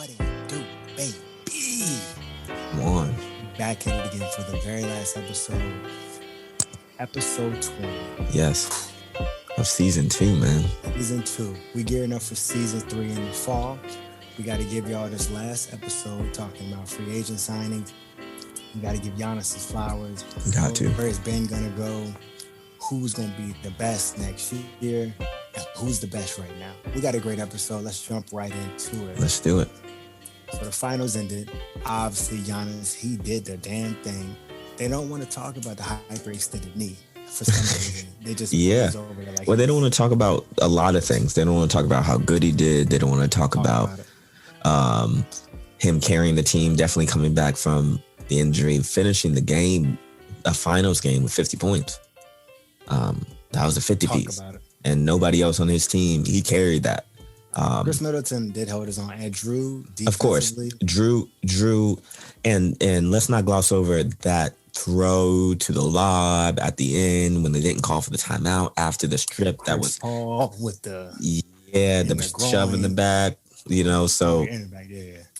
What it do, baby? One. Back at it again for the very last episode 20. Yes. Of season 2, man. Season 2. We gearing up for season 3 in the fall. We got to give y'all this last episode talking about free agent signings. We got to give Giannis his flowers. Got to. Where is Ben gonna go? Who's gonna be the best next year? Who's the best right now? We got a great episode. Let's jump right into it. Let's do it. So the finals ended. Obviously, Giannis, he did the damn thing. They don't want to talk about the hyper-extended knee for some reason. They just yeah. over there like, well, they don't want to talk about a lot of things. They don't want to talk about how good he did. They don't want to talk about him carrying the team, definitely coming back from the injury, finishing the game, a finals game with 50 points. That was a 50 piece. And nobody else on his team, he carried that. Chris Middleton did hold his own. And Drew, of course, Drew, and let's not gloss over that throw to the lob at the end when they didn't call for the timeout after the strip. Chris that was Paul with the shove in the back.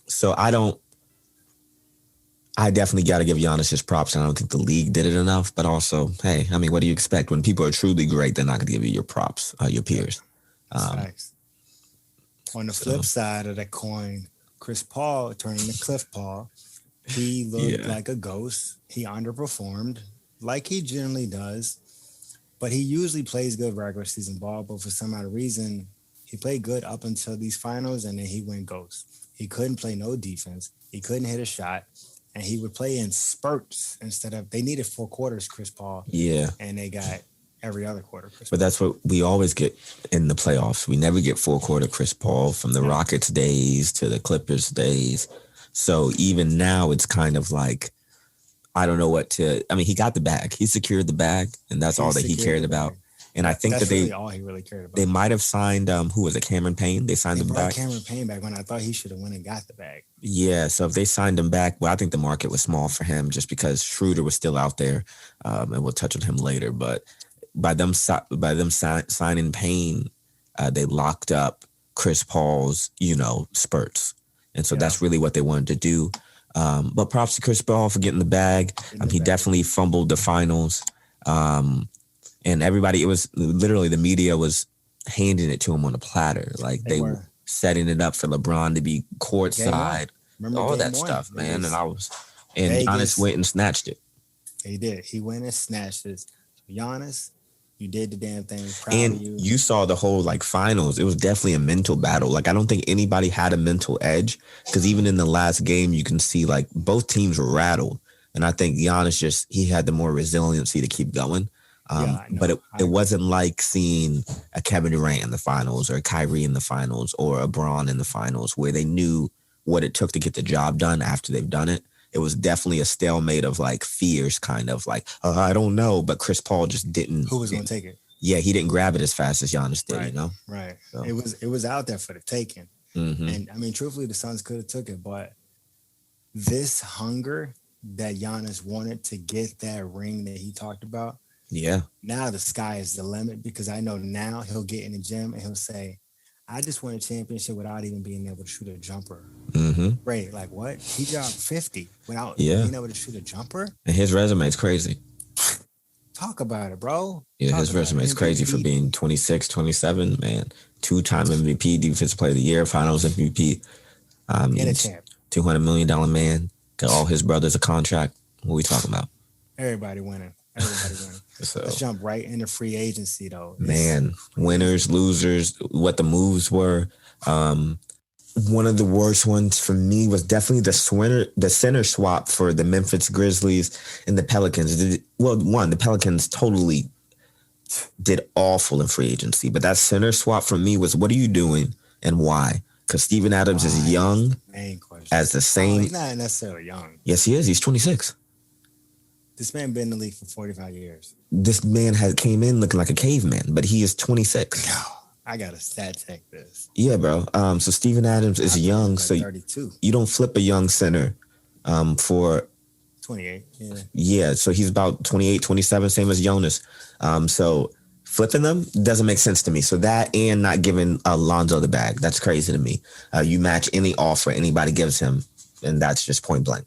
So I definitely got to give Giannis his props, and I don't think the league did it enough. But also, hey, I mean, what do you expect when people are truly great? They're not going to give you your props, your peers. On the flip side of that coin, Chris Paul turning to Cliff Paul, he looked like a ghost. He underperformed, like he generally does. But he usually plays good regular season ball. But for some odd reason, he played good up until these finals, and then he went ghost. He couldn't play no defense. He couldn't hit a shot. And he would play in spurts instead of, they needed 4 quarters, Chris Paul. Yeah. And they got every other quarter, Chris Paul. But that's what we always get in the playoffs. We never get 4 quarter Chris Paul from the Rockets days to the Clippers days. So even now it's kind of like, I don't know what to, I mean, he got the bag. He secured the bag, and that's all that he cared about. And I think that's that really all he really cared about. They might have signed, who was it, Cameron Payne? They signed him back. Cameron Payne back when I thought he should have went and got the bag. Yeah, so if they signed him back, well, I think the market was small for him just because Schroeder was still out there, and we'll touch on him later. But by them signing Payne, they locked up Chris Paul's, spurts, and so that's really what they wanted to do. But props to Chris Paul for getting the bag. He definitely fumbled the finals. And everybody, it was literally the media was handing it to him on a platter. Like they were setting it up for LeBron to be courtside, all that stuff, man. And Giannis went and snatched it. He did. He went and snatched it. Giannis, you did the damn thing. Proud and of you. You saw the whole finals. It was definitely a mental battle. Like I don't think anybody had a mental edge because even in the last game, you can see both teams were rattled. And I think Giannis he had the more resiliency to keep going. But it wasn't like seeing a Kevin Durant in the finals or a Kyrie in the finals or a Braun in the finals where they knew what it took to get the job done after they've done it. It was definitely a stalemate of fears, kind of I don't know. But Chris Paul just didn't. Who was going to take it? Yeah, he didn't grab it as fast as Giannis did, Right. So. It was out there for the taking. Mm-hmm. And I mean, truthfully, the Suns could have took it. But this hunger that Giannis wanted to get that ring that he talked about, yeah. Now the sky is the limit because I know now he'll get in the gym and he'll say, I just won a championship without even being able to shoot a jumper. Mm-hmm. Right. Like what? He dropped 50 without being able to shoot a jumper? And his resume is crazy. Talk about it, bro. Yeah, his resume is crazy for being 26, 27, man. 2-time MVP, Defensive Player of the Year, Finals MVP. And a champ. $200 million man. Got all his brothers a contract. What are we talking about? Everybody winning. So, let's jump right into free agency, though. Man, winners, losers, what the moves were. One of the worst ones for me was definitely the center swap for the Memphis Grizzlies and the Pelicans. The Pelicans totally did awful in free agency, but that center swap for me was, what are you doing and why? Because Steven Adams is young as the same. He's not necessarily young. Yes, he is. He's 26. This man been in the league for 45 years. This man came in looking like a caveman, but he is 26. I got to stat check this. Yeah, bro. So Steven Adams is young, so 32. You don't flip a young center for 28. Yeah, so he's about 28, 27, same as Jonas. So flipping them doesn't make sense to me. So that and not giving Lonzo the bag, that's crazy to me. You match any offer anybody gives him, and that's just point blank.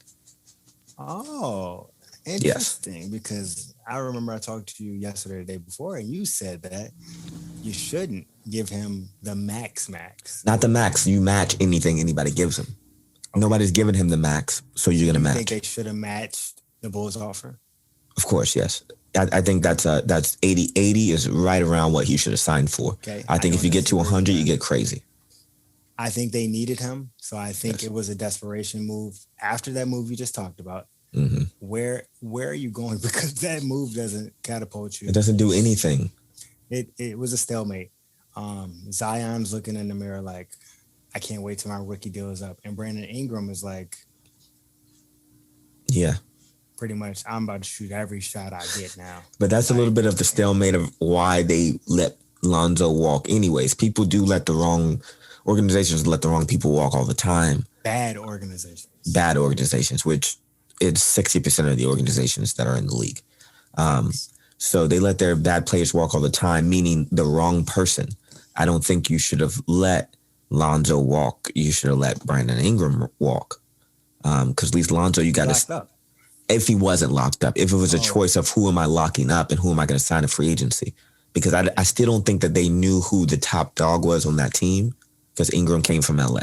Oh, Yes. interesting. Because I remember I talked to you yesterday, or the day before, and you said that you shouldn't give him the max. Not the max. You match anything anybody gives him. Okay. Nobody's giving him the max, so you're gonna match. You think they should have matched the Bulls' offer? Of course, yes. I think that's 80. 80 is right around what he should have signed for. Okay. I think if you get to 100, you get crazy. I think they needed him, so I think it was a desperation move. After that move you just talked about, where are you going? Because that move doesn't catapult you. It doesn't do anything. It was a stalemate. Zion's looking in the mirror like, I can't wait till my rookie deal is up. And Brandon Ingram is like, yeah, pretty much, I'm about to shoot every shot I get now. But that's a little bit of the stalemate of why they let Lonzo walk anyways. People do organizations let the wrong people walk all the time. Bad organizations, which it's 60% of the organizations that are in the league. So they let their bad players walk all the time, meaning the wrong person. I don't think you should have let Lonzo walk. You should have let Brandon Ingram walk. Because at least Lonzo, you got to... If he wasn't locked up, if it was a choice of who am I locking up and who am I going to sign a free agency. Because I still don't think that they knew who the top dog was on that team because Ingram came from LA.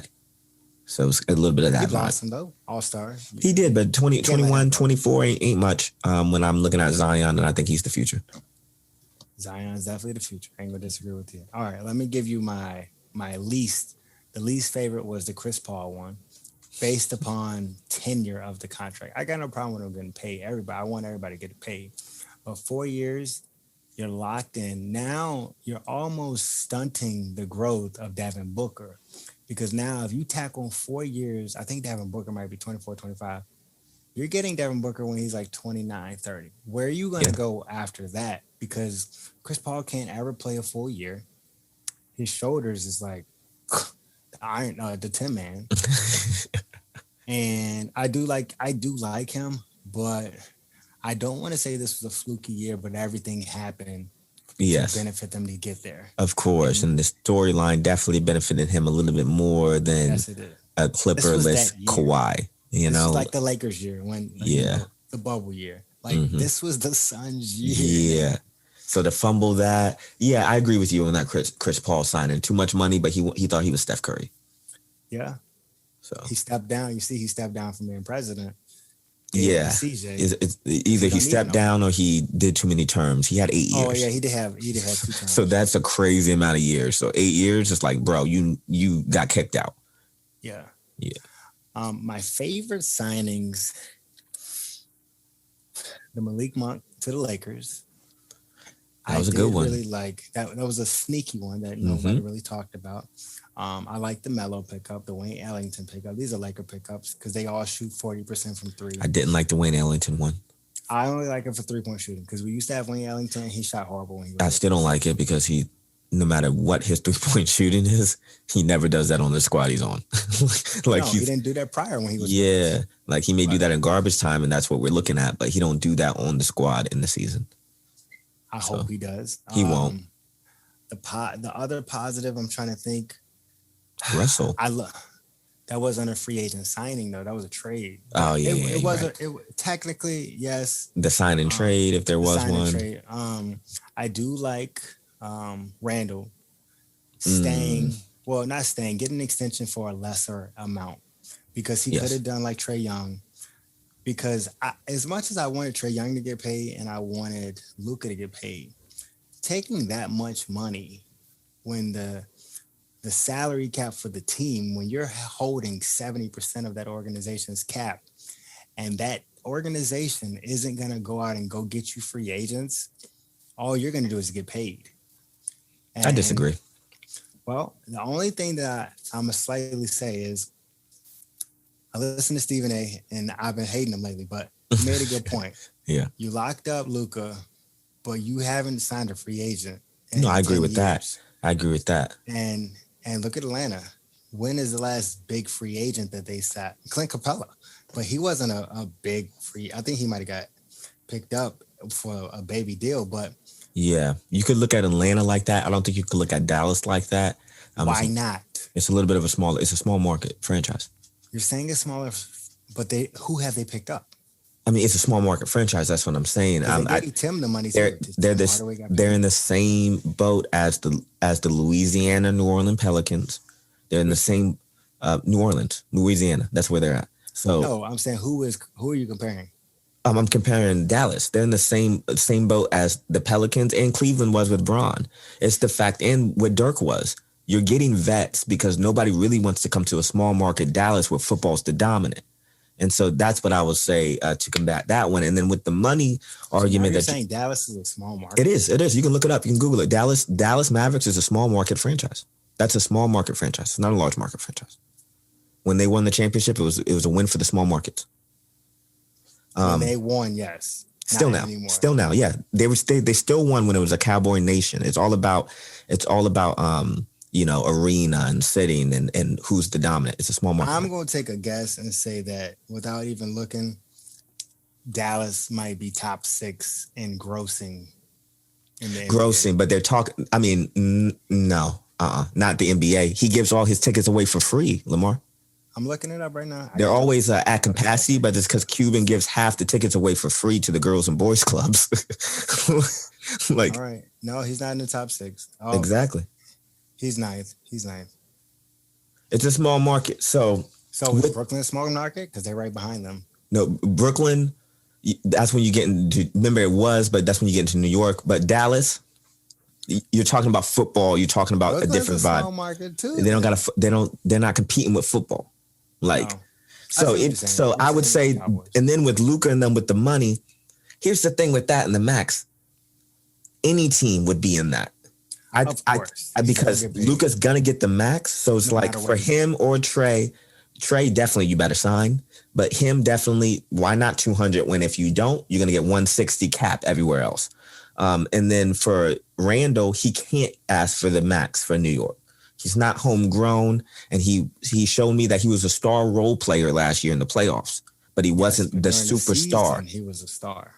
So it was a little bit of that. He blossomed though, all-star. He did, but 21, 24 ain't much when I'm looking at Zion, and I think he's the future. Zion's definitely the future. I ain't going to disagree with you. All right, let me give you my least. The least favorite was the Chris Paul one, based upon tenure of the contract. I got no problem with him getting paid. I want everybody to get paid. But 4 years, you're locked in. Now you're almost stunting the growth of Devin Booker. Because now if you tack on 4 years, I think Devin Booker might be 24, 25. You're getting Devin Booker when he's like 29, 30. Where are you going to go after that? Because Chris Paul can't ever play a full year. His shoulders is like the Tin Man. And I do like him, but I don't want to say this was a fluky year, but everything happened to benefit them to get there. Of course. And the storyline definitely benefited him a little bit more than a Clipper-less Kawhi. You know, like the Lakers year when the bubble year. Like this was the Suns year. Yeah. So to fumble that, I agree with you on that Chris Paul signing. Too much money, but he thought he was Steph Curry. Yeah. So he stepped down. You see, he stepped down from being president. CJ. It's either he stepped down or he did too many terms. He had 8 years. Oh yeah, he did have 2 terms. So that's a crazy amount of years. So 8 years, it's like, bro, you got kicked out. Yeah. My favorite signings, the Malik Monk to the Lakers. That was a good one. Really like that. That was a sneaky one that nobody really talked about. I like the Melo pickup, the Wayne Ellington pickup. These are Laker pickups because they all shoot 40% from three. I didn't like the Wayne Ellington one. I only like it for 3-point shooting because we used to have Wayne Ellington. He shot horrible when he was I still don't like it because no matter what his 3-point shooting is, he never does that on the squad he's on. He didn't do that prior when he was. Yeah, like he may do that in garbage time, and that's what we're looking at. But he don't do that on the squad in the season. I hope he does. He won't. The other positive, I'm trying to think. Russell. That wasn't a free agent signing though. That was a trade. Oh yeah, it wasn't. Right. Technically, yes. The sign and trade, if there was one. Trade. I do like Randall staying. Well, not staying. Get an extension for a lesser amount because he could have done like Trae Young. Because as much as I wanted Trae Young to get paid and I wanted Luka to get paid, taking that much money when the salary cap for the team, when you're holding 70% of that organization's cap and that organization isn't going to go out and go get you free agents, all you're going to do is get paid. And, I disagree. Well, the only thing that I'm going to slightly say is I listen to Stephen A. and I've been hating him lately, but he made a good point. Yeah. You locked up Luka, but you haven't signed a free agent. No, I agree with that. I agree with that. And look at Atlanta. When is the last big free agent that they sat? Clint Capella. But he wasn't a big free. I think he might have got picked up for a baby deal. But Yeah, you could look at Atlanta like that. I don't think you could look at Dallas like that. Why not? It's a little bit of it's a small market franchise. You're saying it's smaller, but who have they picked up? I mean, it's a small market franchise. That's what I'm saying. They gave Tim the money. They're in the same boat as the Louisiana New Orleans Pelicans. They're in the same New Orleans, Louisiana. That's where they're at. So no, I'm saying who are you comparing? I'm comparing Dallas. They're in the same boat as the Pelicans and Cleveland was with Bron. It's the fact, and what Dirk was. You're getting vets because nobody really wants to come to a small market Dallas where football's the dominant. And so that's what I would say to combat that one. And then with the money argument, you're saying Dallas is a small market. It is. You can look it up. You can Google it. Dallas Mavericks is a small market franchise. That's a small market franchise. It's not a large market franchise. When they won the championship, it was a win for the small markets. When they won, yes. Still now, yeah. They still won when it was a Cowboy Nation. It's all about arena and sitting and who's the dominant. It's a small market. I'm going to take a guess and say that without even looking, Dallas might be top 6 in grossing. Grossing, but they're talking. I mean, no, not the NBA. He gives all his tickets away for free, Lamar. I'm looking it up right now. They're always at capacity, but it's because Cuban gives half the tickets away for free to the girls and boys clubs. All right. No, he's not in the top 6. Oh, exactly. He's ninth. It's a small market. So is Brooklyn a small market? Because they're right behind them. No, Brooklyn, that's when you get into, remember it was, but that's when you get into New York. But Dallas, you're talking about football. You're talking about a different vibe. Small market too. They're not competing with football. So I would say, and then with Luka and then with the money, here's the thing with that and the max, any team would be in that. Because Luka's gonna get the max, so it's like for him or Trey definitely you better sign, but him definitely. Why not 200 when if you don't, you're gonna get 160 cap everywhere else. And then for Randall, he can't ask for the max for New York. He's not homegrown, and he showed me that he was a star role player last year in the playoffs, but he wasn't the superstar. He was a star.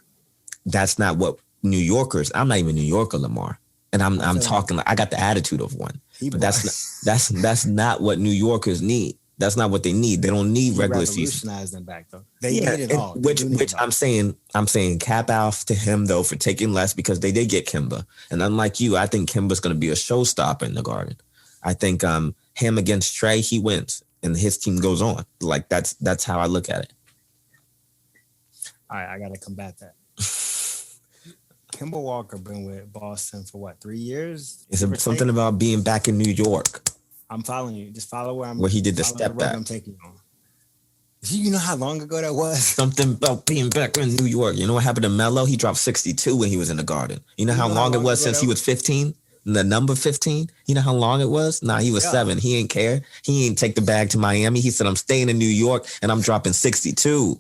That's not what New Yorkers. I'm not even a New Yorker, Lamar. And I'm talking like I got the attitude of one, but that's not what New Yorkers need. That's not what they need. They don't need regular season. Revolutionized them back though. They need it all. Which I'm saying cap off to him though for taking less because they did get Kimba. And unlike you, I think Kimba's going to be a showstopper in the Garden. I think him against Trey, he wins and his team goes on. Like that's how I look at it. All right, I got to combat that. Kemba Walker been with Boston for what, 3 years? It's something about being back in New York. I'm following you. Just follow where I'm. Where he did the step back. I'm taking you on. You know how long ago that was? Something about being back in New York. You know what happened to Melo? He dropped 62 when he was in the Garden. You know how long it was since he was 15? The number 15? You know how long it was? Nah, he was 7. He ain't care. He ain't take the bag to Miami. He said, I'm staying in New York and I'm dropping 62.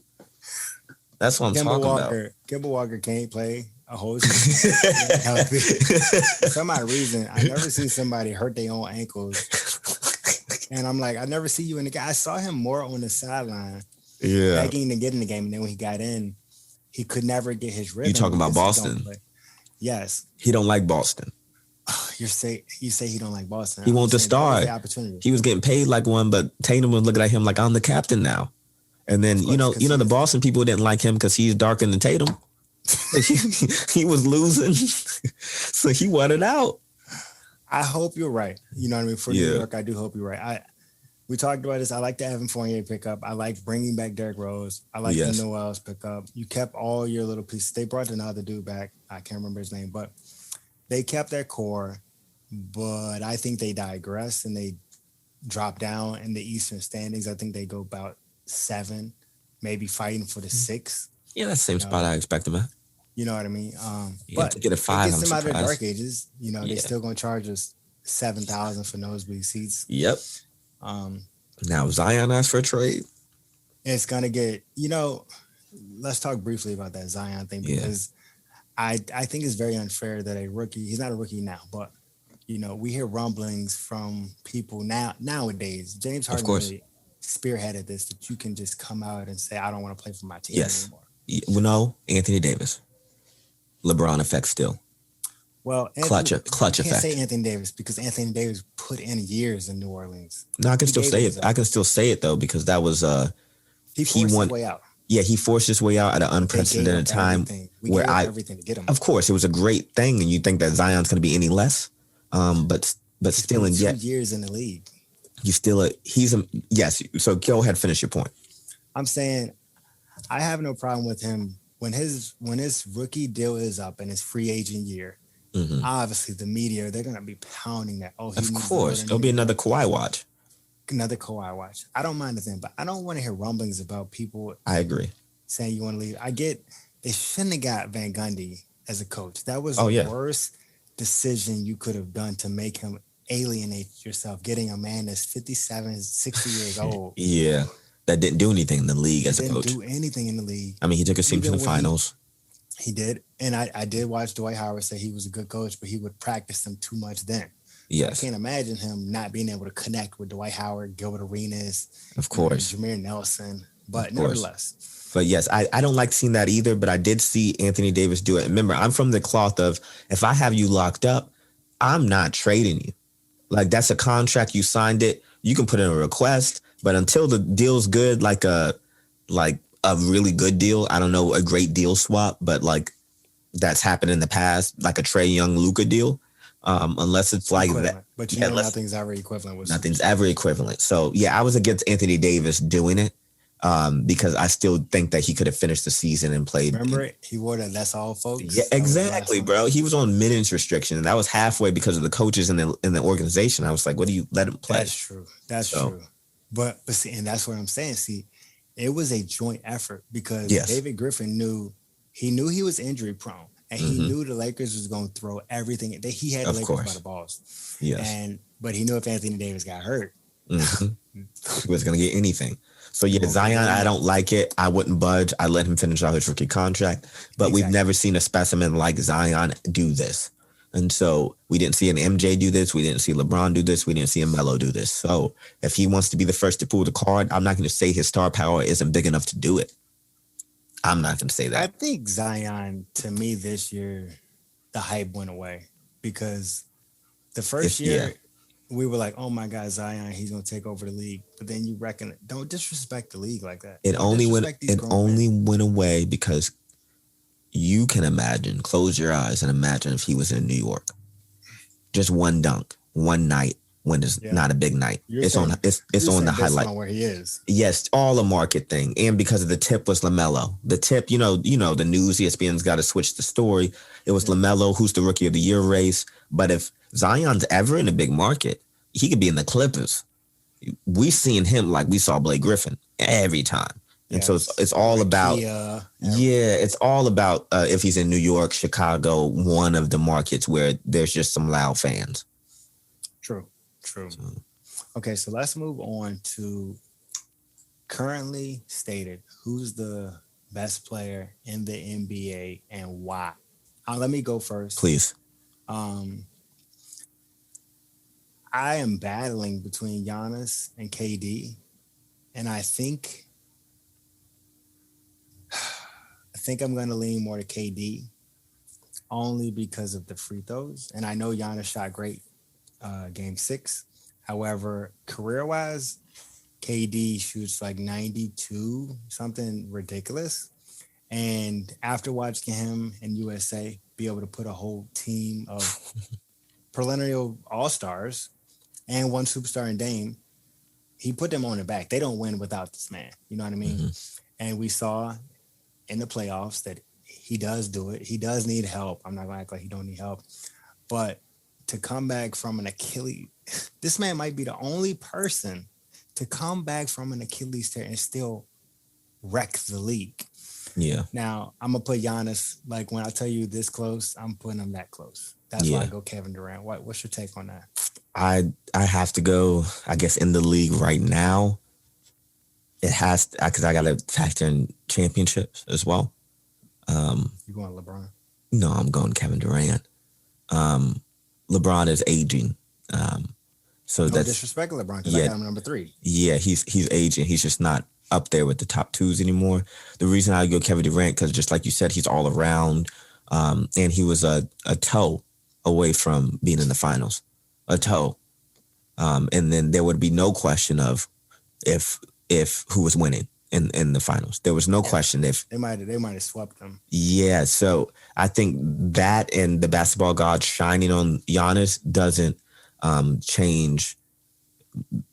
That's what I'm talking about. Kemba Walker can't play a whole season. For some odd reason, I never see somebody hurt their own ankles. And I'm like, I never see you in the game. I saw him more on the sideline, begging to get in the game. And then when he got in, he could never get his rhythm. You talking about Boston? Yes. He don't like Boston. You say he don't like Boston. He wants to start. He was getting paid like one, but Tatum was looking at him like, I'm the captain now. And then, the Boston people didn't like him because he's darker than Tatum. he was losing. So he wanted out. I hope you're right. You know what I mean? For New York, I do hope you're right. We talked about this. I like the Evan Fournier pickup. I like bringing back Derrick Rose. I like the Noel's pickup. You kept all your little pieces. They brought another dude back. I can't remember his name, but they kept their core. But I think they digress and they drop down in the Eastern standings. I think they go about 7, maybe fighting for the 6. Yeah, that's the same spot I expect them at. You know what I mean? But to get a 5, it gets them out of the dark ages. They're still going to charge us $7,000 for nosebleed seats. Yep. Now Zion asked for a trade. It's going to get, let's talk briefly about that Zion thing because I think it's very unfair that a rookie, he's not a rookie now, but, we hear rumblings from people nowadays. James Harden really spearheaded this, that you can just come out and say, I don't want to play for my team anymore. No, Anthony Davis. LeBron effect still. Well, Clutch I can't effect. say Anthony Davis because Anthony Davis put in years in New Orleans. No, I can He still gave say it it. his I all. can still say it though because that was He he forced his won. way out, Yeah, he forced his way out at an but they gave unprecedented up time everything. We where gave up everything to get him. of course, it was a great thing, and you think that Zion's going to be any less. But He's still, played and 2 years in the league. he's a yes. So go ahead, finish your point. I'm saying I have no problem with him when his rookie deal is up and his free agent year. Mm-hmm. Obviously, the media they're gonna be pounding that. Oh, he Of needs to go course, to it'll New be York. another Kawhi watch. Another Kawhi watch. I don't mind the thing, but I don't want to hear rumblings about people I agree. saying you want to leave. I get they shouldn't have got Van Gundy as a coach. That was Oh, the yeah. worst decision you could have done to make him alienate yourself, getting a man that's 57, 60 years old. Yeah, that didn't do anything in the league He as a didn't coach. do anything in the league. I mean, he took his team to Even the when finals. He did. And I did watch Dwight Howard say he was a good coach, but he would practice them too much then. Yes, I can't imagine him not being able to connect with Dwight Howard, Gilbert Arenas, of course. Jameer Nelson. But Of course. nevertheless, But yes, I don't like seeing that either, but I did see Anthony Davis do it. Remember, I'm from the cloth of if I have you locked up, I'm not trading you. Like that's a contract, you signed it, you can put in a request, but until the deal's good, like a really good deal, I don't know, a great deal swap, but like that's happened in the past, like a Trae Young Luka deal. Unless it's like equivalent. that. But Yeah, nothing's ever equivalent with nothing's ever equivalent. So yeah, I was against Anthony Davis doing it. Because I still think that he could have finished the season and played. Remember, he wore that "That's all, folks." Yeah, exactly, bro. He was on minutes restriction, and that was halfway because of the coaches in the organization. I was like, "What do you let him play?" That's true. That's true. But see, and that's what I'm saying. See, it was a joint effort because David Griffin knew he was injury prone, and he knew the Lakers was going to throw everything. He had the Lakers by the balls. Yes. But he knew if Anthony Davis got hurt, he was going to get anything. So yeah, Zion, I don't like it. I wouldn't budge. I let him finish out his rookie contract. But we've never seen a specimen like Zion do this. And so we didn't see an MJ do this. We didn't see LeBron do this. We didn't see a Melo do this. So if he wants to be the first to pull the card, I'm not going to say his star power isn't big enough to do it. I'm not going to say that. I think Zion, to me this year, the hype went away because the first year, we were like, oh my God, Zion, he's gonna take over the league. But then you reckon, don't disrespect the league like that. It only went away because you can imagine, close your eyes and imagine if he was in New York. Just one dunk, one night when it's not a big night. It's on the highlight. On where he is. Yes, all a market thing. And because of the tip was LaMelo. The tip, you know, the news, ESPN's got to switch the story. It was LaMelo, who's the rookie of the year race. But if Zion's ever in a big market, he could be in the Clippers. We seen him like we saw Blake Griffin every time. And so it's all about, it's all about if he's in New York, Chicago, one of the markets where there's just some loud fans. True. Okay, so let's move on to currently stated. Who's the best player in the NBA and why? Let me go first. Please. I am battling between Giannis and KD, and I think I'm going to lean more to KD only because of the free throws. And I know Giannis shot great game 6. However, career-wise, KD shoots like 92, something ridiculous. And after watching him in USA be able to put a whole team of perennial all-stars and one superstar in Dame, he put them on their back. They don't win without this man. You know what I mean? Mm-hmm. And we saw in the playoffs that he does do it. He does need help. I'm not going to act like he don't need help. But to come back from an Achilles, this man might be the only person to come back from an Achilles tear and still wreck the league. Yeah. Now, I'm going to put Giannis, like when I tell you this close, I'm putting him that close. That's why I go Kevin Durant. What's your take on that? I have to go, I guess, in the league right now. It has to, because I got to factor in championships as well. You going LeBron? No, I'm going Kevin Durant. LeBron is aging. So no that's disrespect LeBron because I got him number 3. Yeah, he's aging. He's just not up there with the top 2s anymore. The reason I go Kevin Durant, because just like you said, he's all around. And he was a toe away from being in the finals, a toe. And then there would be no question of if who was winning in the finals. There was no question if they might have swept them. Yeah, so I think that and the basketball god shining on Giannis doesn't change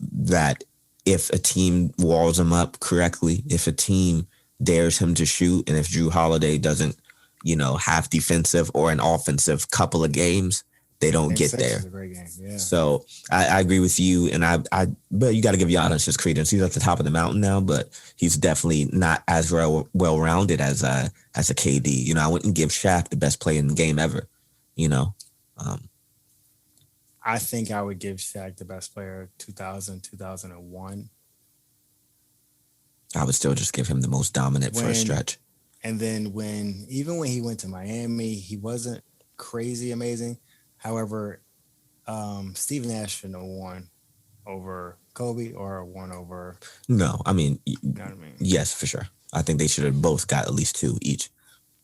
that. If a team walls him up correctly, if a team dares him to shoot, and if Drew Holiday doesn't, have defensive or an offensive couple of games, they don't Game get 6 there. is a great game. Yeah. So I agree with you, and but you got to give Giannis his credence. He's at the top of the mountain now, but he's definitely not as well rounded as a KD. I wouldn't give Shaq the best player in the game ever. I think I would give Shaq the best player 2000, 2001. I would still just give him the most dominant for a stretch. And then even when he went to Miami, he wasn't crazy amazing. However, Steve Nash shouldn't have won over Kobe or won over. No, I mean, you know what I mean? Yes, for sure. I think they should have both got at least 2 each.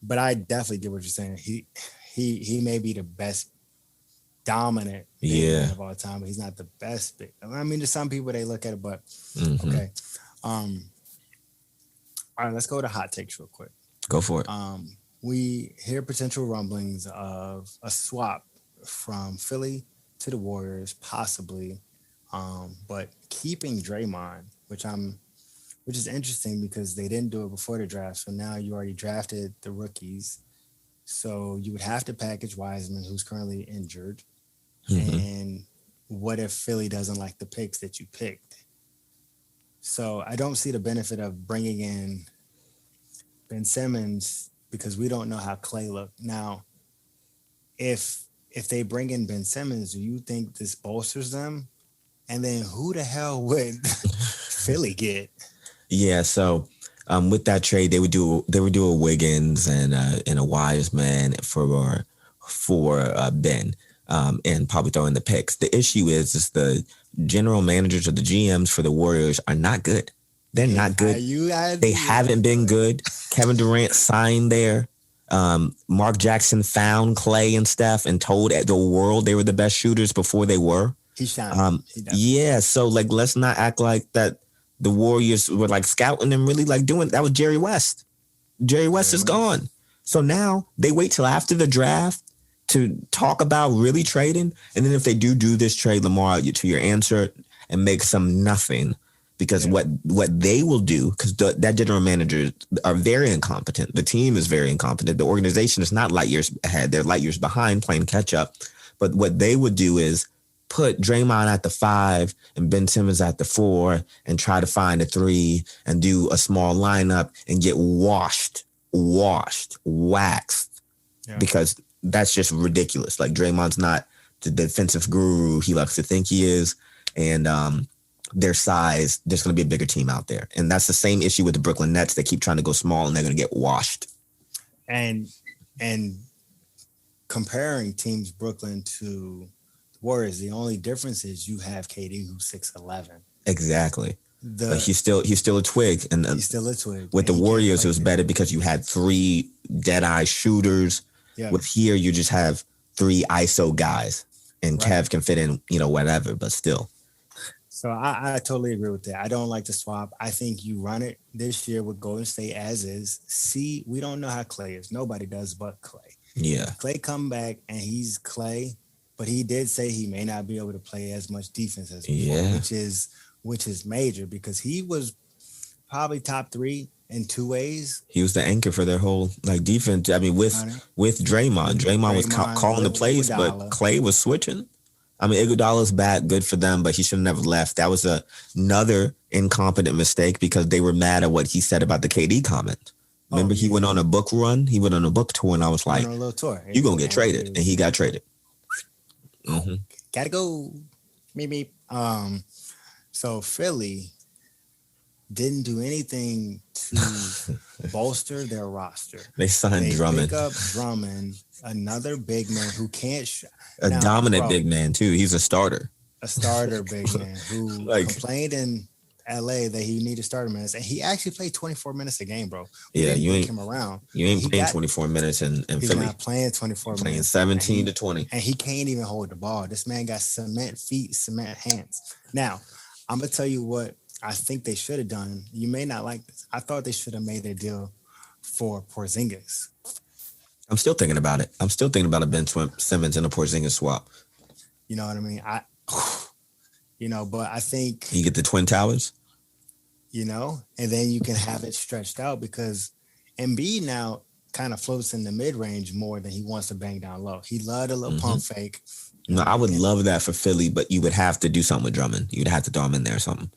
But I definitely get what you're saying. He may be the best dominant big man of all time, but he's not the best big. I mean, to some people they look at it, but okay. All right, let's go to hot takes real quick. Go for it. We hear potential rumblings of a swap from Philly to the Warriors, possibly, but keeping Draymond, which is interesting because they didn't do it before the draft. So now you already drafted the rookies, so you would have to package Wiseman, who's currently injured. And what if Philly doesn't like the picks that you picked? So I don't see the benefit of bringing in Ben Simmons because we don't know how Clay looked. Now, if they bring in Ben Simmons, do you think this bolsters them? And then who the hell would Philly get? Yeah, so with that trade, they would do a Wiggins and a Wiseman for Ben. And probably throw in the picks. The issue is the general managers or the GMs for the Warriors are not good. They're not good. They haven't been good. Kevin Durant signed there. Mark Jackson found Clay and Steph and told the world they were the best shooters before they were. He shined. So let's not act like that the Warriors were scouting and really doing that. Was Jerry West. Jerry West is gone. So now they wait till after the draft to talk about really trading. And then if they do this trade, Lamar, to your answer, and make some nothing, because what they will do, because that general managers are very incompetent. The team is very incompetent. The organization is not light years ahead. They're light years behind playing catch up. But what they would do is put Draymond at the 5 and Ben Simmons at the 4 and try to find a 3 and do a small lineup and get waxed, because that's just ridiculous. Draymond's not the defensive guru he likes to think he is. And their size, there's going to be a bigger team out there. And that's the same issue with the Brooklyn Nets. They keep trying to go small and they're going to get washed. And comparing teams Brooklyn to the Warriors, the only difference is you have KD who's 6'11". Exactly. He's still a twig. And he's still a twig. With the Warriors, it was better because you had 3 dead-eye shooters. Yeah. With here, you just have 3 ISO guys, and Kev can fit in, whatever, but still. So I totally agree with that. I don't like the swap. I think you run it this year with Golden State as is. See, we don't know how Clay is. Nobody does but Clay. Yeah. Clay come back and he's Clay, but he did say he may not be able to play as much defense as before, which is major because he was probably top 3 in 2 ways. He was the anchor for their whole defense. I mean, with Draymond. Draymond was calling the plays, but Clay was switching. I mean, Iguodala's back, good for them, but he should have never left. That was another incompetent mistake because they were mad at what he said about the KD comment. Remember, he went on a book run. He went on a book tour, and I was like, on a little tour. You're going to get traded. And he got traded. Mm-hmm. Gotta go. Maybe. So Philly didn't do anything to bolster their roster. They signed Drummond. Pick up Drummond, another big man who can't dominant big man too. He's a starter. A starter big man who complained in LA that he needed starter minutes, and he actually played 24 minutes a game, bro. We Yeah, didn't you kick ain't him around. playing 24 minutes in He's Philly. not playing 24 You're playing minutes. 17 to 20. And he can't even hold the ball. This man got cement feet, cement hands. Now, I'm gonna tell you what I think they should have done. You may not like this. I thought they should have made a deal for Porzingis. I'm still thinking about it. I'm still thinking about a Ben Simmons and a Porzingis swap. You know what I mean? But I think You get the Twin Towers. and then you can have it stretched out because Embiid now kind of floats in the mid range more than he wants to bang down low. He loved a little pump fake. No, I would love that for Philly, but you would have to do something with Drummond. You'd have to throw him in there or something.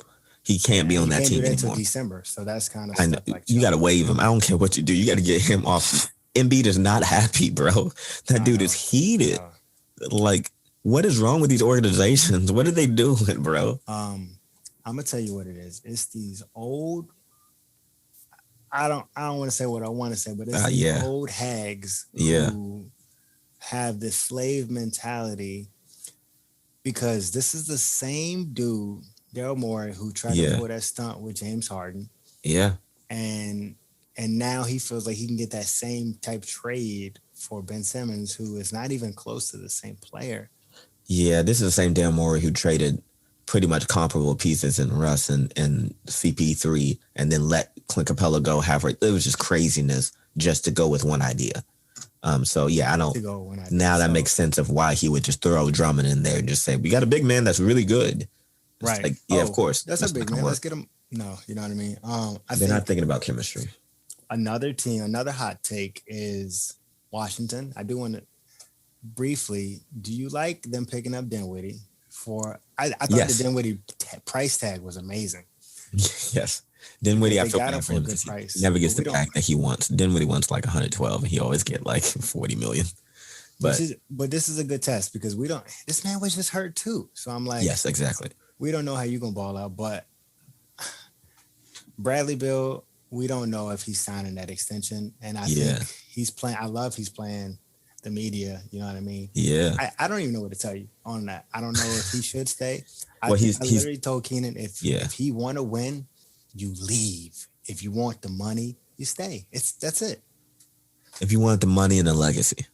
He can't be on that team anymore. Until December, so that's kind of I know. Like you got to waive him. I don't care what you do. You got to get him off. Embiid is not happy, bro. That dude is heated. Like, what is wrong with these organizations? What are they doing, bro? I'm gonna tell you what it is. It's these old. I don't want to say what I want to say, but it's these old hags who have this slave mentality. Because this is the same dude, Daryl Morey, who tried to pull that stunt with James Harden. Yeah. And now he feels like he can get that same type trade for Ben Simmons, who is not even close to the same player. Yeah, this is the same Daryl Morey who traded pretty much comparable pieces in Russ and CP3 and then let Clint Capella go halfway. It was just craziness just to go with one idea. So yeah, I don't. Now that makes sense of why he would just throw Drummond in there and just say, "We got a big man that's really good." It's right? Like, yeah, of course. That's a big man. Let's get him. No, you know what I mean. They're not thinking about chemistry. Another team, another hot take is Washington. I do want to briefly. Do you like them picking up Dinwiddie for? I thought the Dinwiddie price tag was amazing. Yes. Dinwiddie, I feel bad for him. He never gets the bag that he wants. Dinwiddie wants like 112, and he always get like 40 million. But this is a good test because we don't. This man was just hurt too, so I'm like, yes, exactly. We don't know how you gonna ball out, but Bradley Beal, we don't know if he's signing that extension, and I think he's playing. I love he's playing the media. You know what I mean? Yeah. I don't even know what to tell you on that. I don't know if he should stay. I literally told Keenan if he want to win, you leave. If you want the money, you stay. That's it. If you want the money and the legacy,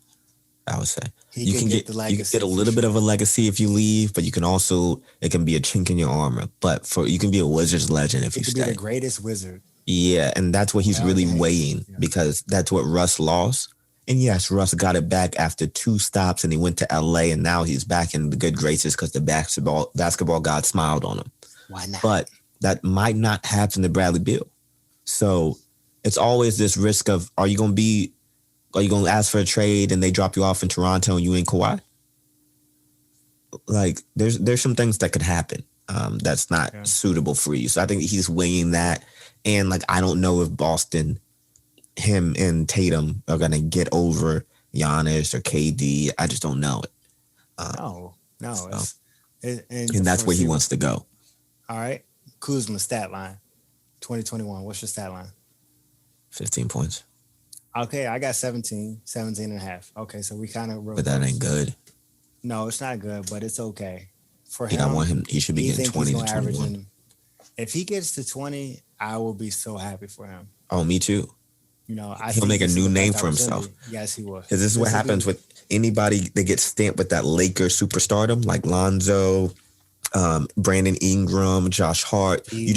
I would say you can get a little bit of a legacy if you leave, but you can also it can be a chink in your armor. But you can be a Wizards legend if you stay. Be the greatest wizard. Yeah, and that's what he's really weighing because that's what Russ lost. And yes, Russ got it back after 2 stops, and he went to LA, and now he's back in the good graces because the basketball god smiled on him. Why not? But that might not happen to Bradley Beal. So it's always this risk of are you going to ask for a trade and they drop you off in Toronto and you ain't Kawhi? Like there's some things that could happen that's not suitable for you. So I think he's weighing that. And like I don't know if Boston, him and Tatum are going to get over Giannis or KD. I just don't know it. No. So, and that's where he wants to go. All right. Kuzma stat line, 2021. What's your stat line? 15 points. Okay, I got 17 and a half. Okay, so we kind of... But that ain't good. No, it's not good, but it's okay. For him, I want him. He should be getting 20 to 21. If he gets to 20, I will be so happy for him. Oh, me too. He'll make a new name for himself. Yes, he will. Because this is what happens with anybody that gets stamped with that Lakers superstardom, like Lonzo, Brandon Ingram, Josh Hart. You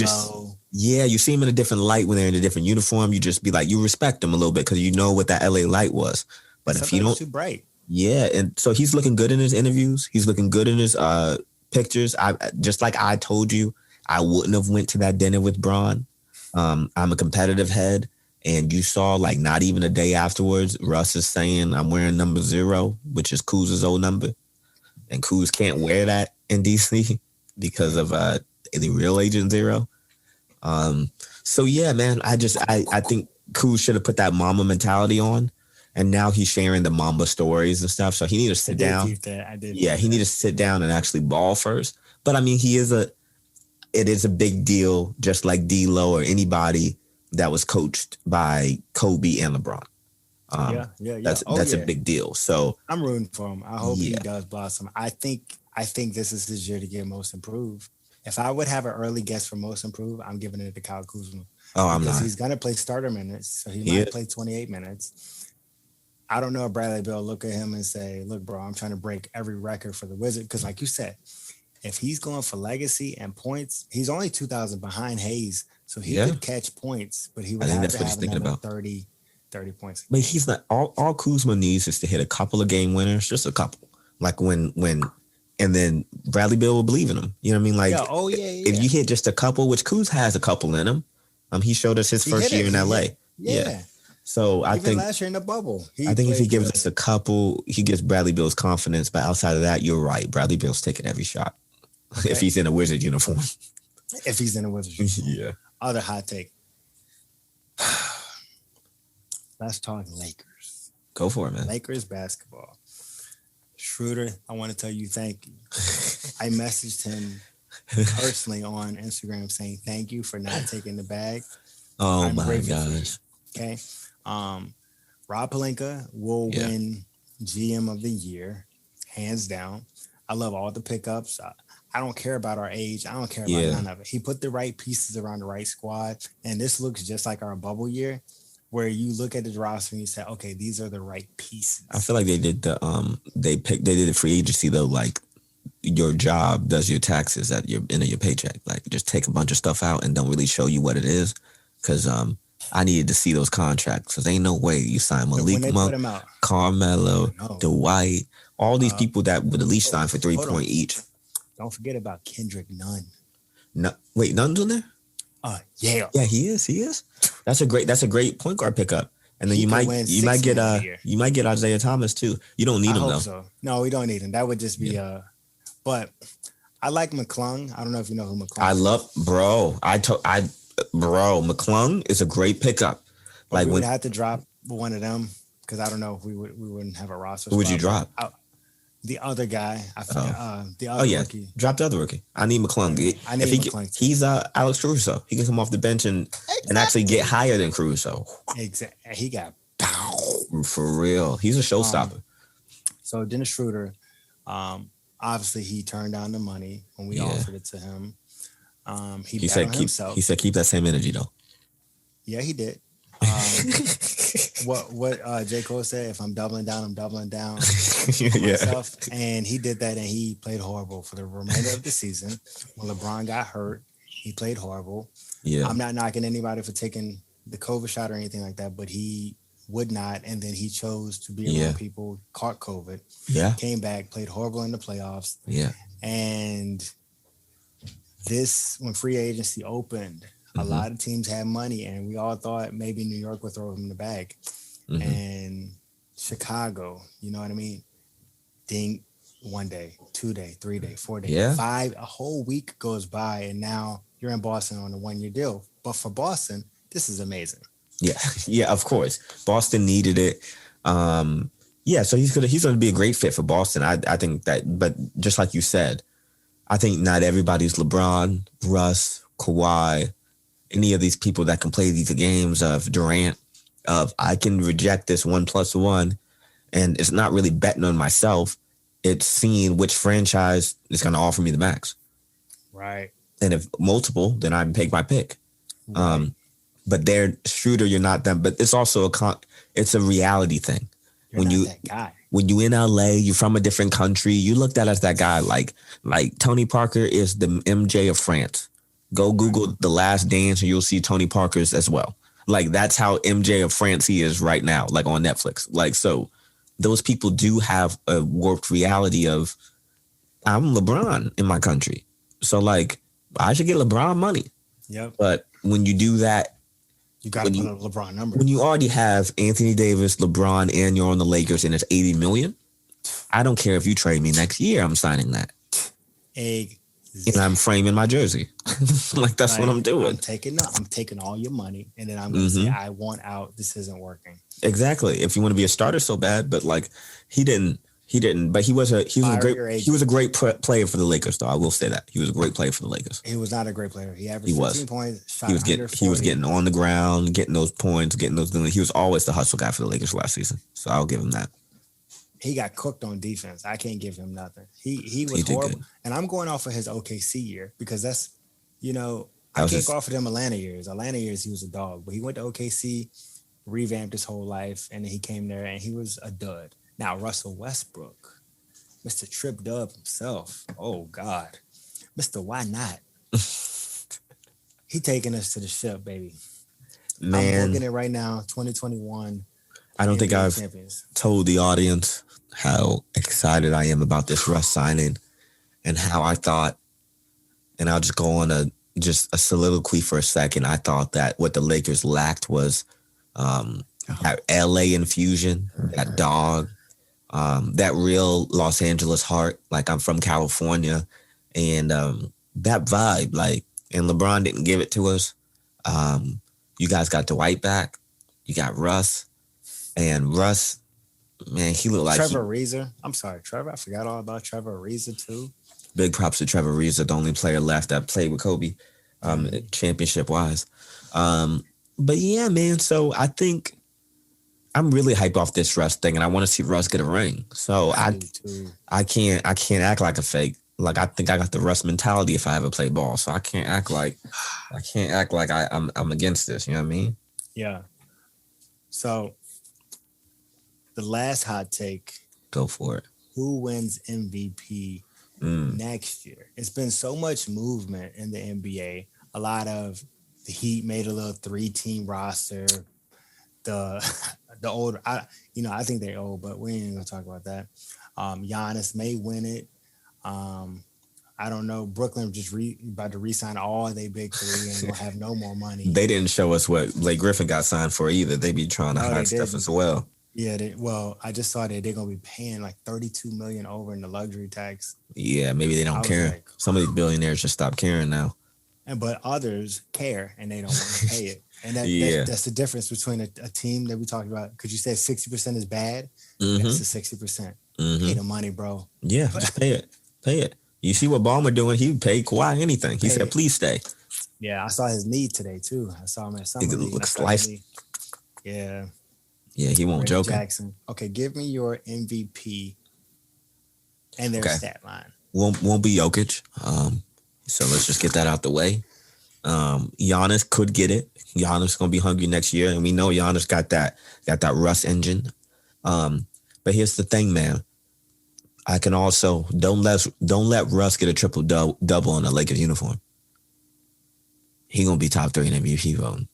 see them in a different light when they're in a different uniform. You just be like, you respect them a little bit because you know what that LA light was. But if you don't, too bright. Yeah, and so he's looking good in his interviews. He's looking good in his pictures. I just like I told you, I wouldn't have went to that dinner with Bron. I'm a competitive head. And you saw, like, not even a day afterwards, Russ is saying, I'm wearing number 0, which is Kuz's old number. And Kuz can't wear that in DC because of the real Agent 0. So, yeah, man, I think Kuz should have put that Mamba mentality on. And now he's sharing the Mamba stories and stuff. So he needs to sit down. He needs to sit down and actually ball first. But, I mean, it is a big deal, just like D-Lo or anybody that was coached by Kobe and LeBron. That's a big deal. So I'm rooting for him. I hope he does blossom. I think this is his year to get most improved. If I would have an early guess for most improved, I'm giving it to Kyle Kuzma. Oh, I'm because not. he's gonna play starter minutes, so he might play 28 minutes. I don't know if Bradley Beal look at him and say, "Look, bro, I'm trying to break every record for the Wizard." Because, like you said, if he's going for legacy and points, he's only 2,000 behind Hayes, so he could catch points, but he would have to have another 30 points. But he's not. All Kuzma needs is to hit a couple of game winners, just a couple. Like when, and then Bradley Beal will believe in him. You know what I mean? Like, if you hit just a couple, which Kuz has a couple in him. He showed us his first year in LA. Yeah. So I think last year in the bubble, I think if he gives us a couple, he gives Bradley Beal's confidence. But outside of that, you're right. Bradley Beal's taking every shot if he's in a Wizard uniform. If he's in a Wizard uniform. Yeah. Other hot take. Let's talk Lakers. Go for it, man. Lakers basketball. Schroeder, I want to tell you thank you. I messaged him personally on Instagram saying thank you for not taking the bag. Oh my gosh. Okay. Rob Pelinka will win GM of the year, hands down. I love all the pickups. I don't care about our age. I don't care about none of it. He put the right pieces around the right squad, and this looks just like our bubble year, where you look at the roster and you say, okay, these are the right pieces. I feel like they did they did the free agency though, like your job does your taxes at your end of your paycheck. Like just take a bunch of stuff out and don't really show you what it is. Cause I needed to see those contracts. Cause ain't no way you sign Malik Monk, Carmelo, Dwight, all these people that would at least sign for 3 point each. Don't forget about Kendrick Nunn. No, wait, Nunn's on there? Yeah, he is. That's a great point guard pickup. And then you might get Isaiah Thomas too. You don't need him though. So. No, we don't need him. That would just be but I like McClung. I don't know if you know who McClung is. McClung is a great pickup. Like we would have to drop one of them because I don't know if we wouldn't have a roster. Who would you drop? The other guy. I forgot. The other rookie. Drop the other rookie. I need McClung. McClung. He's Alex Caruso. He can come off the bench and actually get higher than Caruso. Exactly. He got for real. He's a showstopper. So Dennis Schroeder, obviously he turned down the money when we offered it to him. He said keep that same energy though. Yeah, he did. What J. Cole said, if I'm doubling down, I'm doubling down myself. And he did that and he played horrible for the remainder of the season. When LeBron got hurt, he played horrible. Yeah. I'm not knocking anybody for taking the COVID shot or anything like that, but he would not. And then he chose to be around people, caught COVID. Yeah. Came back, played horrible in the playoffs. Yeah. And when free agency opened, a lot of teams had money, and we all thought maybe New York would throw him in the bag. And Chicago, you know what I mean? Ding, 1 day, 2 day, 3 day, 4 day, 5, a whole week goes by, and now you're in Boston on a 1-year deal. But for Boston, this is amazing. Yeah, of course. Boston needed it. So he's gonna be a great fit for Boston. I think that, but just like you said, I think not everybody's LeBron, Russ, Kawhi, any of these people that can play these games of Durant, of I can reject this 1+1, and it's not really betting on myself. It's seeing which franchise is going to offer me the max. Right. And if multiple, then I take my pick. Right. But they're Schroeder, you're not them. But it's also it's a reality thing. You're not that guy. When you in LA, you're from a different country. You looked at as that guy like Tony Parker is the MJ of France. Go Google The Last Dance and you'll see Tony Parker's as well. Like that's how MJ of France he is right now, like on Netflix. Like, so those people do have a warped reality of I'm LeBron in my country. So like I should get LeBron money. Yep. But when you do that, you got to put a LeBron number. When you already have Anthony Davis, LeBron, and you're on the Lakers and it's $80 million, I don't care if you trade me next year, I'm signing that. And I'm framing my jersey. Like that's what I'm doing. I'm taking all your money and then I'm going to say, I want out. This isn't working. Exactly. If you want to be a starter so bad, but like he didn't, but he was a great player for the Lakers though. I will say that. He was a great player for the Lakers. He was not a great player. He averaged 15 points, shot he was getting on the ground, getting those points, getting those things. He was always the hustle guy for the Lakers last season. So I'll give him that. he got cooked on defense. I can't give him nothing. He was He did horrible. good. And I'm going off of his OKC year because that's, That I was can't his go off of them Atlanta years. Atlanta years, he was a dog. But he went to OKC, revamped his whole life, and then he came there and he was a dud. Now, Russell Westbrook, Mr. Trip Dub himself. Oh, God. Mr. Why Not? He taking us to the ship, baby. I'm man. booking it right now, 2021 I don't think NBA I've champions. told the audience how excited I am about this Russ signing and how I thought, and I'll just go on just a soliloquy for a second. I thought that what the Lakers lacked was that LA infusion, that dog, that real Los Angeles heart. Like, I'm from California, and that vibe. Like, and LeBron didn't give it to us. You guys got Dwight back. You got Russ, and Russ, man, he looked like Trevor Ariza. I'm sorry, Trevor. I forgot all about Trevor Ariza too. Big props to Trevor Ariza, the only player left that played with Kobe, championship wise. But yeah, man. So I think I'm really hyped off this Russ thing, and I want to see Russ get a ring. So I can't act like a fake. Like, I think I got the Russ mentality if I ever play ball. So I can't act like I'm against this. You know what I mean? Yeah. So the last hot take. Go for it. Who wins MVP next year? It's been so much movement in the NBA. A lot of the Heat made a little 3-team roster. The old, I think they're old, but we ain't gonna talk about that. Giannis may win it. I don't know. Brooklyn just about to re-sign all their big three and will have no more money. They didn't show us what Blake Griffin got signed for either. They be trying to hide stuff as well. Yeah, I just saw that they're gonna be paying like $32 million over in the luxury tax. Yeah, maybe they don't care. Like, some of these billionaires just stopped caring now. But others care and they don't want to pay it. And that's the difference between a team that we talked about. Because you said 60% is bad. That's the 60%. Pay the money, bro. Yeah, just pay it. Pay it. You see what Ballmer doing? He paid Kawhi anything. He said, "Please stay." Yeah, I saw his knee today too. I saw him at Summer League. Looks sliced. Yeah. Yeah, he won't joke. Jackson. Okay, give me your MVP and their stat line. Won't be Jokic. So let's just get that out the way. Giannis could get it. Giannis gonna be hungry next year, and we know Giannis got that Russ engine. But here's the thing, man. I can also don't let Russ get a triple double in a Lakers uniform. He gonna be top 3 in MVP voting.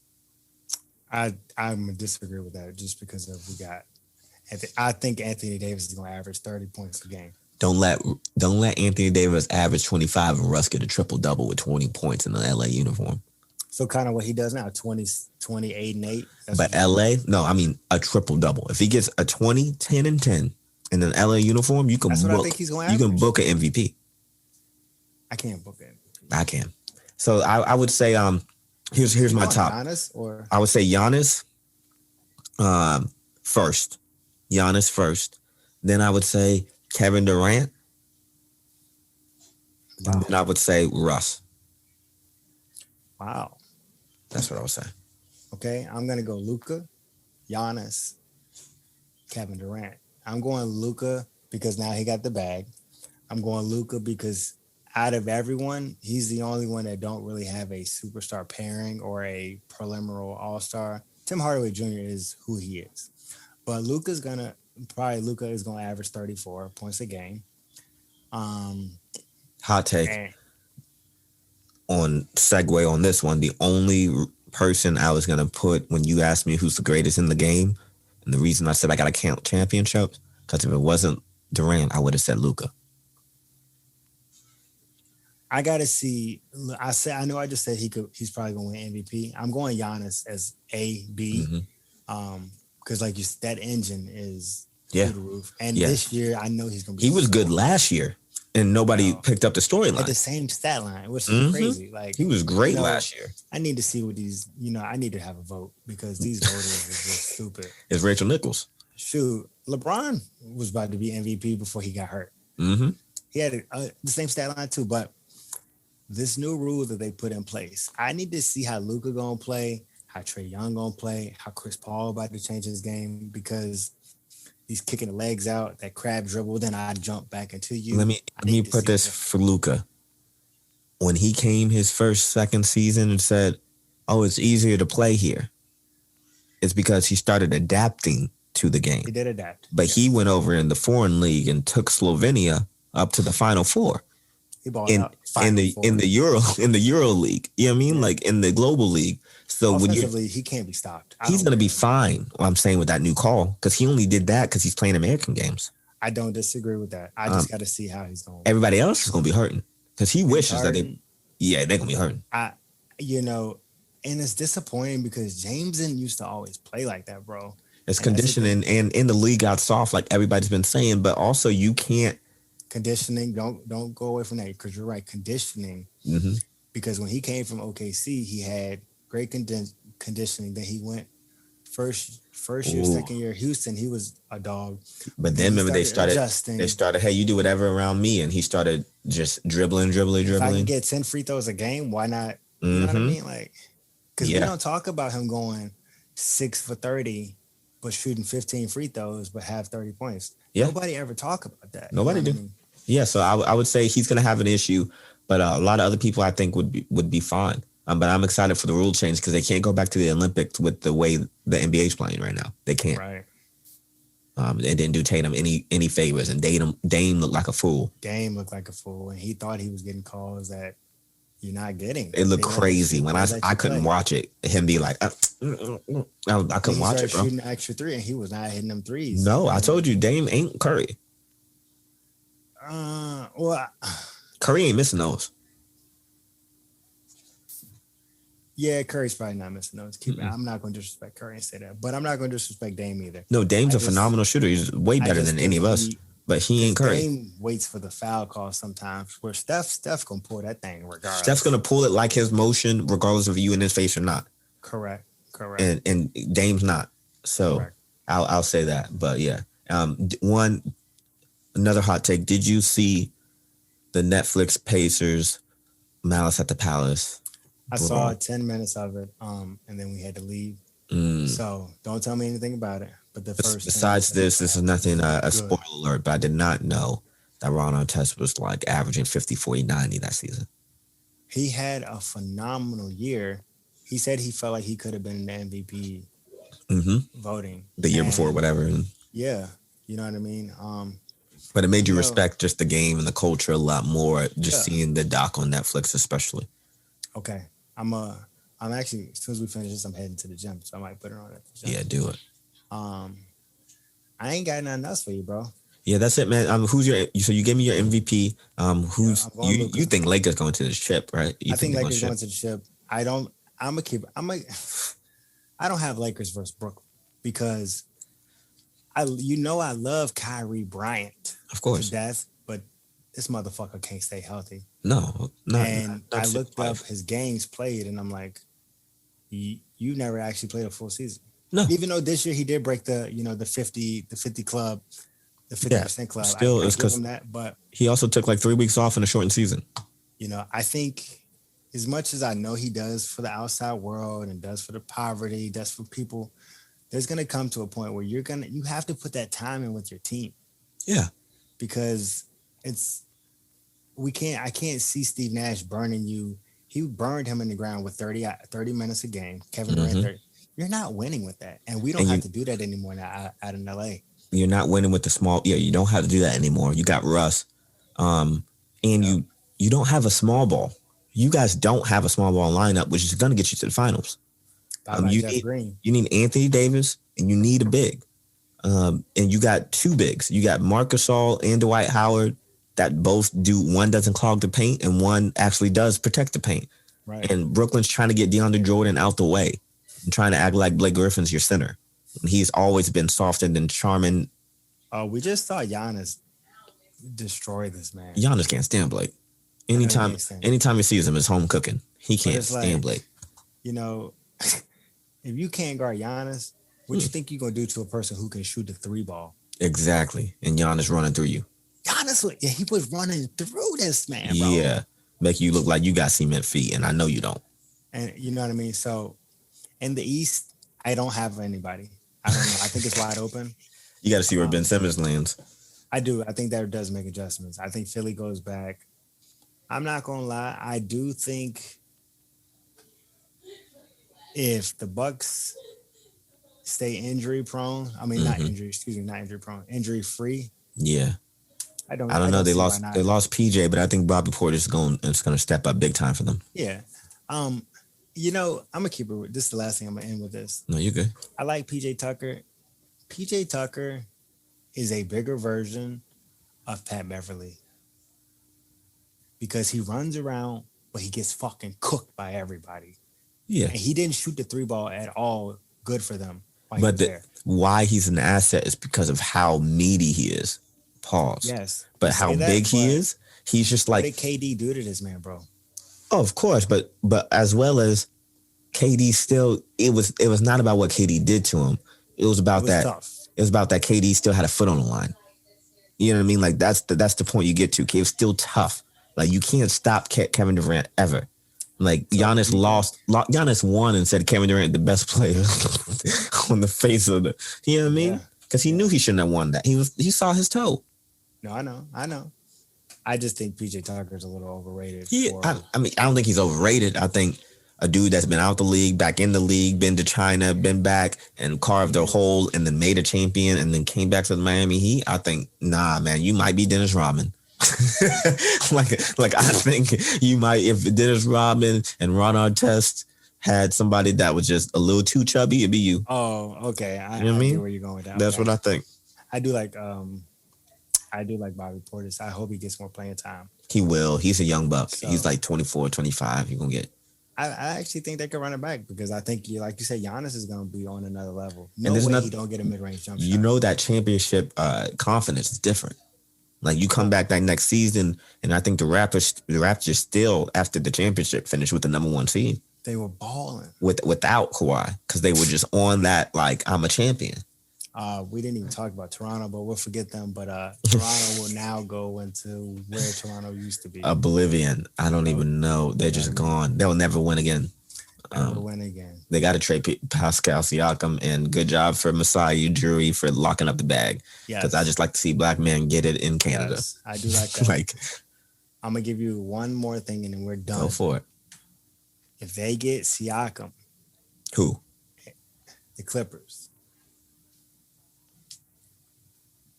I'm gonna disagree with that just because I think Anthony Davis is gonna average 30 points a game. Don't let Anthony Davis average 25 and Russ get a triple double with 20 points in the LA uniform. So kind of what he does now, 28 and 8. But LA, no, I mean a triple double. If he gets a 20, 10, and 10 in an LA uniform, you can book an MVP. I can't book it. I can. So I would say here's my top. Giannis or I would say Giannis first. Giannis first. Then I would say Kevin Durant. Wow. And then I would say Russ. Wow. That's what I would say. Okay, I'm going to go Luka, Giannis, Kevin Durant. I'm going Luka because now he got the bag. I'm going Luka because out of everyone, he's the only one that don't really have a superstar pairing or a preliminary all-star. Tim Hardaway Jr. is who he is. But Luka is going to average 34 points a game. Hot take. On segue on this one, the only person I was going to put when you asked me who's the greatest in the game, and the reason I said I got to count championships, because if it wasn't Durant, I would have said Luka. I got to see. I know I just said he's probably going to win MVP. I'm going Giannis as A, B, because like that engine is through the roof. And this year, I know he's going to be. He was good last year. And nobody picked up the storyline. At the same stat line, which is crazy. Like, he was great last year. I need to see what these, I need to have a vote because these voters are just stupid. It's Rachel Nichols. Shoot, LeBron was about to be MVP before he got hurt. Mm-hmm. He had the same stat line too, but this new rule that they put in place, I need to see how Luka gonna play, how Trae Young gonna play, how Chris Paul about to change his game because He's kicking the legs out, that crab dribble, then I jump back into you. Let me put this for Luka. When he came his second season and said, "Oh, it's easier to play here," it's because he started adapting to the game. He did adapt, but he went over in the foreign league and took Slovenia up to the Final Four. He balled out in the Euro League. You know what I mean? Yeah. Like in the global league. So offensively, he can't be stopped. He's going to be fine. I'm saying with that new call, because he only did that because he's playing American games. I don't disagree with that. I just got to see how he's going. Everybody else is going to be hurting because he wishes that they're going to be hurting. And it's disappointing because James didn't used to always play like that, bro. It's conditioning, and in the league got soft, like everybody's been saying. But also, you can't. Conditioning, don't go away from that, because you're right. Conditioning, because when he came from OKC, he had great conditioning. Then he went first year, second year Houston, he was a dog. But then remember they started, hey, you do whatever around me, and he started just dribbling. If I can get 10 free throws a game, why not? You know what I mean? Like, because we don't talk about him going 6 for 30, but shooting 15 free throws, but have 30 points. Yeah. Nobody ever talk about that. Nobody do. I mean? Yeah, so I would say he's going to have an issue, but a lot of other people I think would be fine. But I'm excited for the rule change because they can't go back to the Olympics with the way the NBA is playing right now. They can't. Right. They didn't do Tatum any favors, and Dame looked like a fool. Dame looked like a fool, and he thought he was getting calls that you're not getting. It looked crazy when I couldn't watch it. Him be like, I couldn't watch it, bro. Shooting an extra three, and he was not hitting them threes. No, I told you, Dame ain't Curry. Curry ain't missing those. Yeah, Curry's probably not missing those. I'm not going to disrespect Curry and say that, but I'm not going to disrespect Dame either. No, Dame's a phenomenal shooter. He's way better than any of us, but he ain't Curry. Dame waits for the foul call sometimes, where Steph going to pull that thing regardless. Steph's going to pull it like his motion, regardless of you in his face or not. Correct. And Dame's not. So I'll say that. But yeah, another hot take. Did you see the Netflix Pacers Malice at the Palace? I saw 10 minutes of it, and then we had to leave. So don't tell me anything about it. But besides this is nothing, a spoiler alert, but I did not know that Ron Artest was like averaging 50, 40, 90 that season. He had a phenomenal year. He said he felt like he could have been in the MVP voting. The year before, whatever. Yeah, you know what I mean? But it made you respect just the game and the culture a lot more, just seeing the doc on Netflix especially. Okay. I'm actually, as soon as we finish this, I'm heading to the gym, so I might put it on at the gym. Yeah, do it. I ain't got nothing else for you, bro. Yeah, that's it, man. So you gave me your MVP. You think Lakers going to the chip, right? I think Lakers going to the chip. I don't have Lakers versus Brooklyn because I love Kyrie Bryant, of course, to death, but this motherfucker can't stay healthy. No. And I looked up his games played, and I'm like, you never actually played a full season. No. Even though this year he did break the 50 club, the 50% club. Still, it's because but he also took like 3 weeks off in a shortened season. I think as much as I know he does for the outside world and does for the poverty, does for people, there's gonna come to a point where you have to put that time in with your team. Yeah. Because I can't see Steve Nash burning you. He burned him in the ground with 30 minutes a game. Kevin Durant 30. You're not winning with that. And we don't have to do that anymore now out in LA. You're not winning with the small. Yeah, you don't have to do that anymore. You got Russ. And you don't have a small ball. You guys don't have a small ball lineup, which is going to get you to the finals. You need Anthony Davis and you need a big. And you got 2 bigs. You got Marc Gasol and Dwight Howard that both one doesn't clog the paint and one actually does protect the paint. Right. And Brooklyn's trying to get DeAndre Jordan out the way and trying to act like Blake Griffin's your center. And he's always been softened and charming. We just saw Giannis destroy this man. Giannis can't stand Blake. Anytime he sees him, it's home cooking. He can't stand Blake. If you can't guard Giannis, what you think you're going to do to a person who can shoot the 3 ball? Exactly. And Giannis running through you. He was running through this man, bro. Yeah. Make you look like you got cement feet, and I know you don't. And you know what I mean? So in the East, I don't have anybody. I don't know. I think it's wide open. You got to see where Ben Simmons lands. I do. I think that does make adjustments. I think Philly goes back. I'm not gonna lie. I do think if the Bucks stay injury prone, not injury. Excuse me, not injury prone. Injury free. Yeah. I don't know. They lost PJ, but I think Bobby Porter's going to step up big time for them. Yeah. I'm gonna keep it. This is the last thing I'm gonna end with this. No, you're good. I like PJ Tucker. PJ Tucker is a bigger version of Pat Beverly because he runs around, but he gets fucking cooked by everybody. Yeah. And he didn't shoot the 3-ball at all good for them. But why he's an asset is because of how meaty he is. Pause. Yes. But how big he is, he's just like. What did KD do to this man, bro? Oh, of course. But as well as KD still, it was not about what KD did to him. It was about that. Tough. It was about that KD still had a foot on the line. You know what I mean? Like that's the point you get to. It was still tough. Like you can't stop Kevin Durant ever. Like Giannis Giannis won and said Kevin Durant the best player on the face of the. You know what I mean? Because he knew he shouldn't have won that. He saw his toe. No, I know. I just think PJ Tucker's a little overrated. I don't think he's overrated. I think a dude that's been out the league, back in the league, been to China, been back and carved a hole and then made a champion and then came back to the Miami Heat. I think, nah, man, you might be Dennis Rodman. like I think you might, if Dennis Rodman and Ron Artest had somebody that was just a little too chubby, it'd be you. Oh, okay. You know what I mean? Where you're going with that. That's what I think. I do like Bobby Portis. I hope he gets more playing time. He will. He's a young buck. So, he's like 24, 25. You're gonna get. I actually think they could run it back because I think like you said, Giannis is going to be on another level. No and way he don't get a mid-range jump shot. You know that championship confidence is different. Like you come back that next season, and I think the Raptors still after the championship finished with the number 1 seed. They were balling without Kawhi because they were just on that like I'm a champion. We didn't even talk about Toronto, but we'll forget them. But Toronto will now go into where Toronto used to be. Oblivion. I don't even know. They're just gone. They'll never win again. Never win again. They got to trade Pascal Siakam, and good job for Masai Ujiri for locking up the bag. Because I just like to see black men get it in Canada. Yes, I do like that. I'm going to give you one more thing and then we're done. Go for it. If they get Siakam. Who? The Clippers.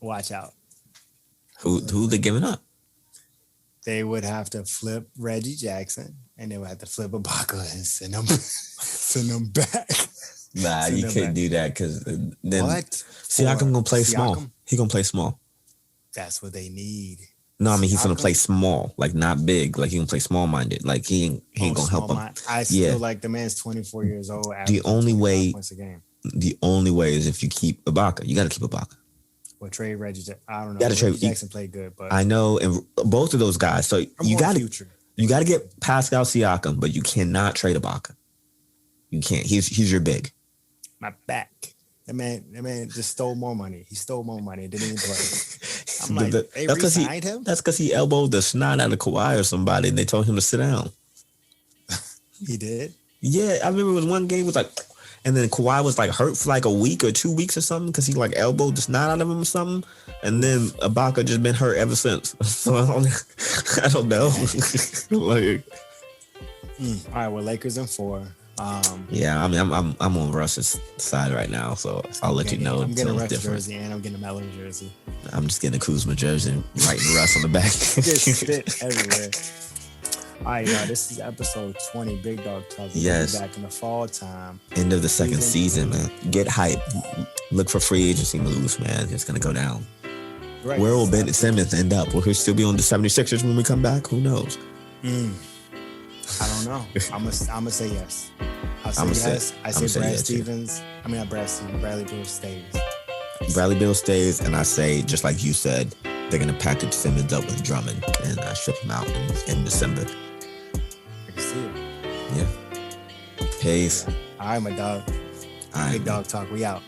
Watch out. Who they giving up? They would have to flip Reggie Jackson, and they would have to flip Ibaka and send them back. Nah, you can't do that because then Siakam gonna play small. He gonna play small. That's what they need. No, I mean he's gonna play small, like not big. Like he can play small minded. Like he ain't gonna help him. I still like the man's 24 years old. The only way is if you keep Ibaka. You got to keep Ibaka. Well, trade Reggie Jackson. I don't know. Reggie Jackson played good, but I know, and both of those guys. So you got to get Pascal Siakam, but you cannot trade Ibaka. You can't. He's your big. My back. That man just stole more money. He stole more money. Didn't even play. I'm like, they re-signed him? That's because he elbowed the snot out of Kawhi or somebody, and they told him to sit down. He did? Yeah, I remember it was one game was like, and then Kawhi was like hurt for like a week or 2 weeks or something because he like elbowed the snot out of him or something, and then Ibaka just been hurt ever since. So I don't know. Like, all right, well, Lakers in 4. Yeah, I mean, I'm on Russ's side right now, so I'll let you know. I'm getting a Russ jersey and I'm getting a Melo jersey. I'm just getting a Kuzma jersey and writing Russ on the back. Just spit everywhere. All right, y'all, this is episode 20, Big Dawg Talk. Yes. Back in the fall time. End of the second season, man. Get hype. Look for free agency moves, man. It's going to go down. Right. Where will Ben Simmons end up? Will he still be on the 76ers when we come back? Who knows? I don't know. I'm gonna say yes. I'll say yes. I say Brad Stevens. I mean, not Brad Stevens. Bradley Beal stays. Bradley Beal stays, and I say, just like you said, they're gonna package Simmons up with Drummond and ship him out in December. I can see it. Yeah. Peace. All right, my dog. All right, Big Dawg Talk. We out.